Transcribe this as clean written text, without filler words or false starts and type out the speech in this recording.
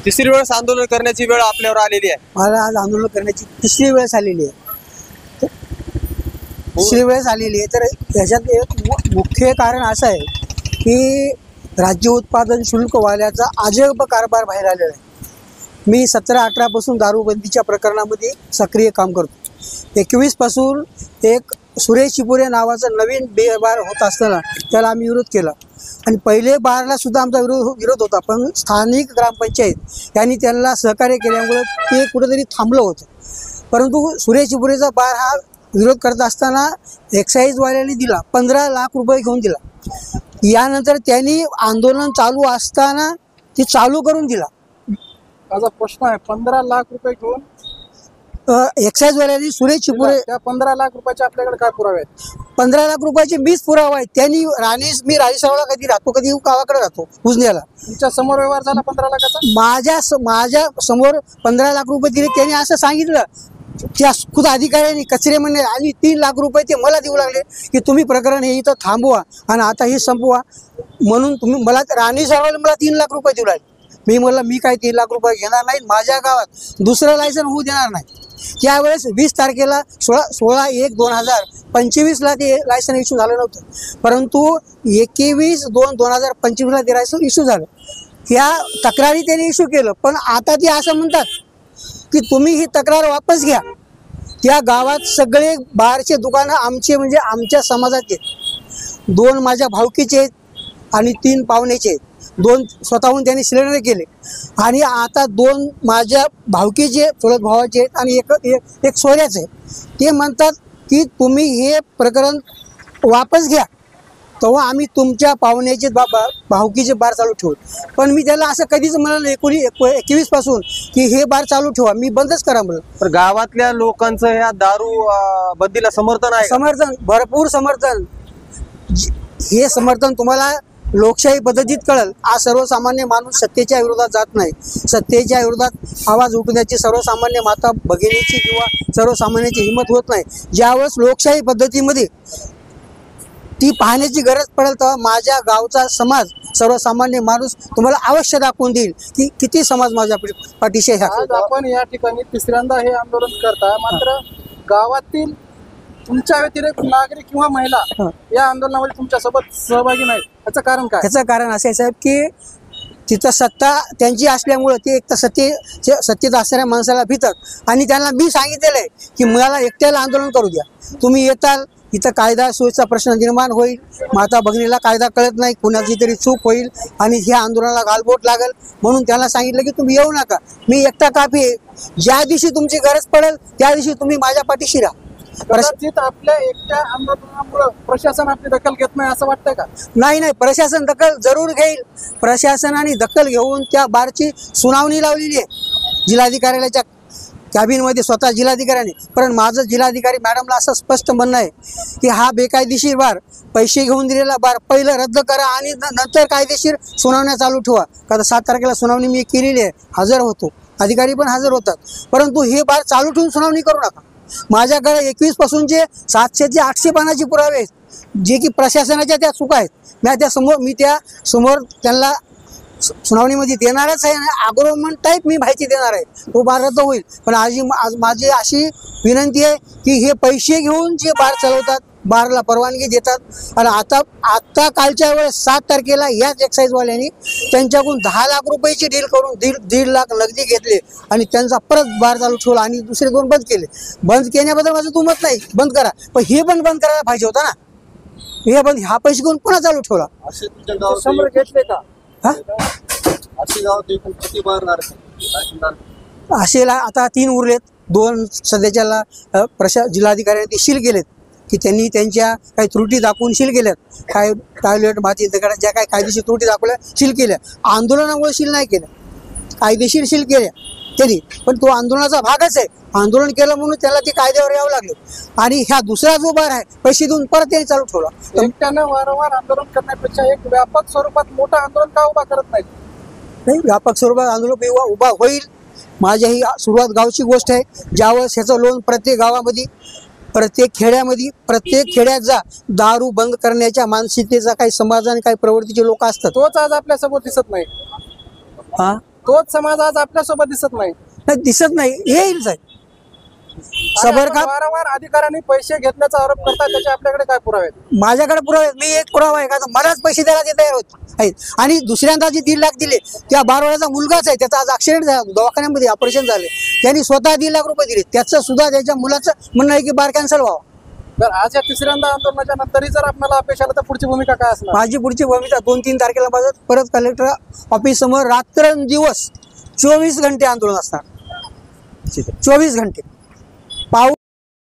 तिसरी वेळेस आंदोलन करण्याची वेळ आपल्यावर आलेली आहे। मला आज आंदोलन करण्याची तिसरी वेळेस आलेली आहे, तिसरी वेळेस आलेली आहे। तर याच्यात एक मुख्य कारण असं आहे की राज्य उत्पादन शुल्क वाल्याचा अजब कारभार बाहेर आलेला आहे। मी 17-18 पासून दारूबंदीच्या प्रकरणामध्ये सक्रिय काम करतो। 21 पासून एक सुरेश चिपुरे नावाचा नवीन बार होत असताना त्याला आम्ही विरोध केला आणि पहिले बारला सुद्धा आमचा विरोध होता, पण स्थानिक ग्रामपंचायत यांनी त्यांना सहकार्य केल्यामुळे ते कुठेतरी थांबलं होतं। परंतु सुरेश चिपुरेचा बार हा विरोध करत असताना एक्साईजवाल्यांनी दिला 15 लाख रुपये घेऊन दिला। यानंतर त्यांनी आंदोलन चालू असताना ते चालू करून दिला। माझा प्रश्न आहे, 15 लाख रुपये घेऊन एक्साईजवाल्यांनी सुरेश चिपुरे, त्या 15 लाख रुपयाचे आपल्याकडे काय पुरावे आहेत? 15 लाख रुपयाचे 20 पुरावा आहेत। त्यांनी मी राजेसाहेबला कधी राहतो, कधी गावाकडे राहतो उजन्याला। तुमच्या समोर व्यवहार झाला 15 लाखाचा? माझ्या समोर 15 लाख रुपये दिले। त्यांनी असं सांगितलं त्या खुद अधिकाऱ्यांनी कचरे म्हणणे आणि 3 लाख रुपये ते मला देऊ लागले की तुम्ही प्रकरण हे इथं थांबवा आणि आता हे संपवा म्हणून तुम्ही मला राणीसाहेबांनी मला 3 लाख रुपये देऊ लागले। मी म्हणलं मी काय 3 लाख रुपये घेणार नाही, माझ्या गावात दुसरं लायसन होऊ देणार नाही। त्यावेळेस 20 तारखेला 16/1/2025ला ते लायसन इश्यू झालं नव्हतं, परंतु 21/2/2025ला ते लायसन इश्यू झालं। या तक्रारी त्यांनी इश्यू केलं, पण आता ते असं म्हणतात की तुम्ही ही तक्रार वापस घ्या। त्या गावात सगळे बारचे दुकानं आमचे म्हणजे आमच्या समाजाचे, 2 माझ्या भावकीचे आहेत आणि 3 पाहुण्याचे आहेत। 2 स्वतःहून त्यांनी सिलेंडर केले आणि आता 2 माझ्या भावकीचे चुलत भावाचे आहेत आणि एक सोऱ्याचे आहे। ते म्हणतात की तुम्ही हे प्रकरण वापस घ्या, तेव्हा आम्ही तुमच्या पाहुण्याचे भावकीचे बार चालू ठेवू। पण मी त्याला असं कधीच म्हणाल 21 पासून की हे बार चालू ठेवा, मी बंदच करा म्हणलं। तर गावातल्या लोकांचं ह्या दारू बंदीला समर्थन आहे? समर्थन, भरपूर समर्थन। हे समर्थन तुम्हाला लोकशाही पद्धतीत कळल। आज सर्वसामान्य माणूस सत्तेच्या विरोधात जात नाही, सत्तेच्या विरोधात आवाज उठवण्याची सर्वसामान्य माता भगिनीची किंवा सर्वसामान्याची हिंमत होत नाही। ज्यावेळेस लोकशाही पद्धतीमध्ये ती पाहण्याची गरज पडेल तेव्हा माझ्या गावचा समाज, सर्वसामान्य माणूस तुम्हाला अवश्य दाखवून देईल की किती समाज माझ्या पाठीशी आहे। आज आपण या ठिकाणी तिसऱ्यांदा हे आंदोलन करता, मात्र गावातील तुमच्या व्यतिरिक्त नागरिक किंवा महिला या आंदोलनामध्ये तुमच्यासोबत सहभागी नाही, याचं कारण काय? याचं कारण असं आहे साहेब की तिथं सत्ता त्यांची असल्यामुळं ते एक तर सत्तेत असणाऱ्या माणसाला भितात आणि त्यांना मी सांगितलेलं आहे की मला एकट्याला आंदोलन करू द्या, तुम्ही येताल इथं कायदा सुव्यवस्था प्रश्न निर्माण होईल, माता भगिनीला कायदा कळत नाही, कुणाची तरी चूक होईल आणि ह्या आंदोलनाला गालबोट लागेल, म्हणून त्यांना सांगितलं की तुम्ही येऊ नका, मी एकटा काफी आहे। ज्या दिवशी तुमची गरज पडेल त्या दिवशी तुम्ही माझ्या पाठीशी राहा। कदाचित आपल्या एकट्या आंदोलनामुळे प्रशासन आपली दखल घेत नाही असं वाटतंय का? नाही, प्रशासन दखल जरूर घेईल। प्रशासनाने दखल घेऊन त्या बारची सुनावणी लावलेली आहे जिल्हाधिकाऱ्याच्या कॅबिनमध्ये, स्वतः जिल्हाधिकाऱ्याने। पण माझं जिल्हाधिकारी मॅडमला असं स्पष्ट म्हणणं आहे की हा बेकायदेशीर बार, पैसे घेऊन दिलेला बार पहिलं रद्द करा आणि नंतर कायदेशीर सुनावण्या चालू ठेवा। आता 7 तारखेला सुनावणी मी केलेली आहे, हजर होतो, अधिकारी पण हजर होतात, परंतु हे बार चालू ठेवून सुनावणी करू नका। माझ्याकडे 21 पासूनचे 700 ते 800 पानाचे पुरावे आहेत जे की प्रशासनाच्या त्या चुका आहेत। मी त्या समोर त्यांना सुनावणीमध्ये देणारच आहे, आग्रोमन टाईप मी माहिती देणार आहे, तो बार रद्द होईल। पण आज माझी अशी विनंती आहे की हे पैसे घेऊन जे बार चालवतात, बारला परवानगी देतात आणि आता कालच्या वेळेस 7 तारखेला याच एक्साईजवाल्यांनी त्यांच्याकडून 10 लाख रुपयाची डील करून 1.5 लाख नगदी घेतले आणि त्यांचा परत बार चालू ठेवला आणि दुसरे 2 बंद केले। बंद केल्याबद्दल माझं दुमत नाही, बंद करा, पण हे पण बंद करायला पाहिजे होता ना। हे बंद हा पैसे घेऊन पुन्हा चालू ठेवला। समोर घेतले का? असे आता 3 उरलेत, 2 सध्याच्याला जिल्हाधिकाऱ्यांनी ते सील केलेत की त्यांनी त्यांच्या काही त्रुटी दाखवून सील केल्यात, काय टॉयलेट माती दगड ज्या काही कायदेशीर त्रुटी दाखवल्या सील केल्या। आंदोलनामुळे सील नाही केल्या, कायदेशीर सील केल्या त्यांनी, पण तो आंदोलनाचा भागच आहे। आंदोलन केलं म्हणून त्याला ते कायद्यावर यावं लागले आणि ह्या दुसरा जो बार आहे पैसे देऊन परत त्यांनी चालू ठेवला। एकट्यानं वारंवार आंदोलन करण्यापेक्षा एक व्यापक स्वरूपात मोठं आंदोलन का उभा करत नाही? व्यापक स्वरूपात आंदोलन उभा होईल। माझ्या ही सुरुवात गावची गोष्ट आहे, ज्यावेळेस ह्याचं लोन प्रत्येक गावामध्ये, प्रत्येक खेड्यामध्ये, प्रत्येक खेड्यात जा, दारू बंद करण्याच्या मानसिकतेचा काही समाज आणि काही प्रवृत्तीचे लोक असतात, तोच आज आपल्यासमोर दिसत नाही। तोच समाज आज आपल्यासोबत दिसत नाही. नाही दिसत नाही, येईल साहेब. सबर का वारंवार अधिकाऱ्यांनी पैसे घेतल्याचा आरोप करतात, त्याचे आपल्याकडे काय पुरावे आहेत? माझ्याकडे पुरावा आहे. मी एक पुरावा आहे का, तर मलाच पैसे द्यायला ते तयार होत आहेत. आणि दुसऱ्यांदा जे 1.5 लाख दिले, त्या 12 वर्षाचा मुलगाच आहे, त्याचा आज ऍक्सिडेंट झाला, दवाखान्यामध्ये ऑपरेशन झाले, त्यांनी स्वतः 1.5 लाख रुपये दिले. त्याचं सुद्धा त्याच्या मुलाचं म्हणणं आहे की बार कॅन्सल व्हावा. तर आज या तिसऱ्यांदा आंदोलनाच्या नंतरही जर आपल्याला अपयश आलं तर पुढची भूमिका काय असणार? माझी पुढची भूमिका 2-3 तारखेला माझं परत कलेक्टर ऑफिस समोर रात्रंदिवस 24 घंटे आंदोलन असणार. 24 घंटे पाऊस